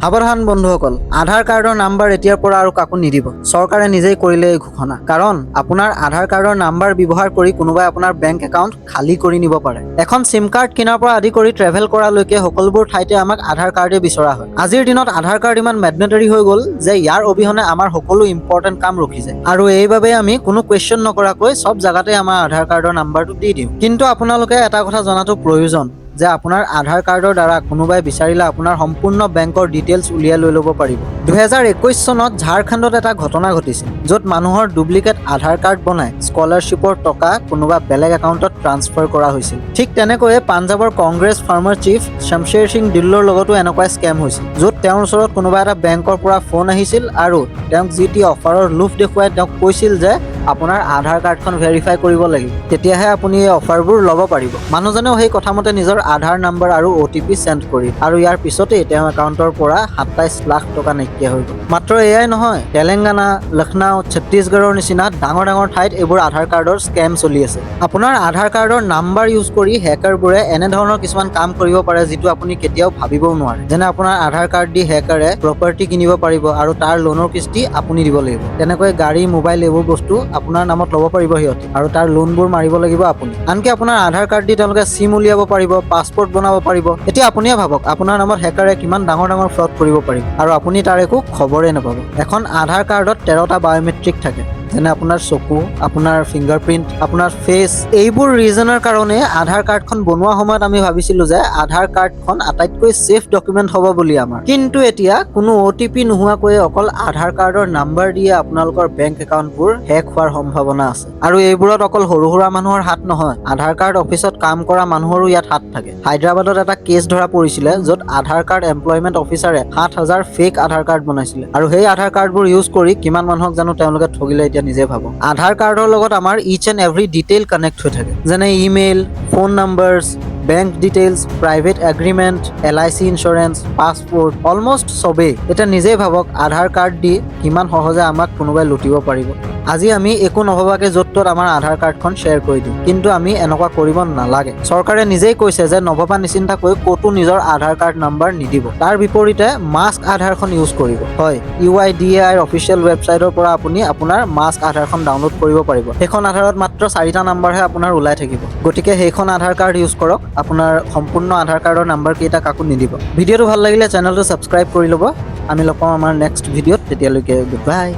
সাৱধান বন্ধুসকল, আধাৰ কাৰ্ডৰ নাম্বাৰ এতিয়াৰ পৰা আৰু কাকো নিদিব। চৰকাৰে নিজেই কৰিলে এই ঘোষণা। কাৰণ আপোনাৰ আধাৰ কাৰ্ডৰ নাম্বাৰ ব্যৱহাৰ কৰি কোনোবাই আপোনাৰ বেংক একাউণ্ট খালী কৰি নিব পাৰে। এখন চিম কাৰ্ড কিনাৰ পৰা আদি কৰি ট্ৰেভেল কৰালৈকে সকলোবোৰ ঠাইতে আমাক আধাৰ কাৰ্ডে বিচৰা হয়। আজিৰ দিনত আধাৰ কাৰ্ড ইমান মেণ্ডেটৰী হৈ গ'ল যে ইয়াৰ অবিহনে আমাৰ সকলো ইম্পৰ্টেণ্ট কাম ৰখি যায়। আৰু এইবাবে আমি কোনো কুৱেশ্যন নকৰাকৈ সব জাগাতে আমাৰ আধাৰ কাৰ্ডৰ নাম্বাৰটো দি দিওঁ। কিন্তু আপোনালোকে এটা কথা জনাটো প্ৰয়োজন যে আপোনাৰ আধাৰ কাৰ্ডৰ দ্বাৰা কোনোবাই বিচাৰিলে আপোনাৰ সম্পূৰ্ণ বেংকৰ ডিটেইলছ উলিয়াই লৈ ল'ব পাৰিব। 2021 চনত ঝাৰখণ্ডত এটা ঘটনা ঘটিছিল য'ত মানুহৰ ডুপ্লিকেট আধাৰ কাৰ্ড বনাই স্কলাৰশ্বিপৰ টকা কোনোবা বেলেগ একাউণ্টত ট্ৰান্সফাৰ কৰা হৈছিল। ঠিক তেনেকৈয়ে পাঞ্জাৱৰ কংগ্ৰেছ ফাৰ্মাৰ চিফ শমশেৰ সিং দিল্লৰ লগতো এনেকুৱা স্কেম হৈছিল য'ত তেওঁৰ ওচৰত কোনোবা এটা বেংকৰ পৰা ফোন আহিছিল আৰু তেওঁক যি টি অফাৰৰ লোভ দেখুৱাই তেওঁক কৈছিল যে আপোনাৰ আধাৰ কাৰ্ডখন ভেৰিফাই কৰিব লাগিব, তেতিয়াহে আপুনি এই অফাৰবোৰ ল'ব পাৰিব। মানুহজনেও সেই কথামতে নিজৰ আধাৰ নাম্বাৰ আৰু OTP চেণ্ড কৰি আৰু ইয়াৰ পিছতেই তেওঁ একাউণ্টৰ পৰা 27 লাখ টকা নাইকিয়া হৈ গ'ল। মাত্ৰ এয়াই নহয়, তেলেংগানা, লক্ষ্ণৌ, ছত্তীশগড়ৰ নিচিনা ডাঙৰ ডাঙৰ ঠাইত এইবোৰ আধাৰ কাৰ্ডৰ স্কেম চলি আছে। আপোনাৰ আধাৰ কাৰ্ডৰ নাম্বাৰ ইউজ কৰি হেকাৰবোৰে এনেধৰণৰ কিছুমান কাম কৰিব পাৰে যিটো আপুনি কেতিয়াও ভাবিবও নোৱাৰে। যেনে আপোনাৰ আধাৰ কাৰ্ড দি হেকাৰে প্ৰপাৰ্টি কিনিব পাৰিব আৰু তাৰ লোনৰ কিস্তি আপুনি দিব লাগিব। তেনেকৈ গাড়ী, মোবাইল এইবোৰ বস্তু আপোনাৰ নামত ল'ব পাৰিব সিহঁতে আৰু তাৰ লোনবোৰ মাৰিব লাগিব আপুনি। আনকি আপোনাৰ আধাৰ কাৰ্ড দি তেওঁলোকে চিম উলিয়াব পাৰিব, পাছপোৰ্ট বনাব পাৰিব। এতিয়া আপুনিয়ে ভাবক আপোনাৰ নামত হেকাৰে কিমান ডাঙৰ ডাঙৰ ফ্ৰড কৰিব পাৰিব আৰু আপুনি তাৰ একো খবৰে নাপাব। এখন আধাৰ কাৰ্ডত 13টা বায়'মেট্ৰিক থাকে, যেনে আপোনাৰ চকু, আপোনাৰ ফিংগাৰপ্ৰিণ্ট, আপোনাৰ ফেচ। এইবোৰ ৰিজনৰ কাৰণে আধাৰ কাৰ্ডখন বনোৱা সময়ত আমি ভাবিছিলো যে আধাৰ কাৰ্ডখন আটাইতকৈ ছেফ ডকুমেণ্ট হ'ব বুলি আমাৰ। কিন্তু এতিয়া কোনো OTP নোহোৱাকৈ অকল আধাৰ কাৰ্ডৰ নাম্বাৰ দিয়ে আপোনালোকৰ বেংক একাউণ্টবোৰ হেক হোৱাৰ সম্ভাৱনা আছে। আৰু এইবোৰত অকল সৰু সুৰা মানুহৰ হাত নহয়, আধাৰ কাৰ্ড অফিচত কাম কৰা মানুহৰো ইয়াত হাত থাকে। হায়দৰাবাদত এটা কেছ ধৰা পৰিছিলে য'ত আধাৰ কাৰ্ড এমপ্লয়মেণ্ট অফিচাৰে 7,000 ফেক আধাৰ কাৰ্ড বনাইছিলে আৰু সেই আধাৰ কাৰ্ডবোৰ ইউজ কৰি কিমান মানুহক জানো তেওঁলোকে ঠগিলে এতিয়া নিজে ভাবক। আধাৰ কাৰ্ডৰ লগত আমাৰ ইচ এণ্ড এভৰি ডিটেইল কানেক্ট হৈ থাকে, যেনে email, phone numbers, bank details, private agreement, LIC insurance, passport, almost চবেই। এতিয়া নিজেই ভাবক আধাৰ কাৰ্ড দি কিমান সহজে আমাক কোনোবাই লুটিব পাৰিব। আজি আমি একো নভবাকে য'ত ত'ত আমাৰ আধাৰ কাৰ্ডখন শ্বেয়াৰ কৰি দিওঁ, কিন্তু আমি এনেকুৱা কৰিব নালাগে। চৰকাৰে নিজেই কৈছে যে নভবা নিচিন্তাকৈ ক'তো নিজৰ আধাৰ কাৰ্ড নাম্বাৰ নিদিব। তাৰ বিপৰীতে মাস্ক আধাৰখন ইউজ কৰিব। হয়, UIDAI অফিচিয়েল ৱেবছাইটৰ পৰা আপুনি আপোনাৰ মাস্ক আধাৰখন ডাউনলোড কৰিব পাৰিব। সেইখন আধাৰত মাত্ৰ 4টা নাম্বাৰহে আপোনাৰ ওলাই থাকিব। গতিকে সেইখন আধাৰ কাৰ্ড ইউজ কৰক, আপোনাৰ সম্পূৰ্ণ আধাৰ কাৰ্ডৰ নাম্বাৰ কেইটা কাকো নিদিব। ভিডিঅ'টো ভাল লাগিলে চেনেলটো ছাবস্ক্ৰাইব কৰি ল'ব। আমি লগ পাম আমাৰ নেক্সট ভিডিঅ'ত, তেতিয়ালৈকে গুড বাই।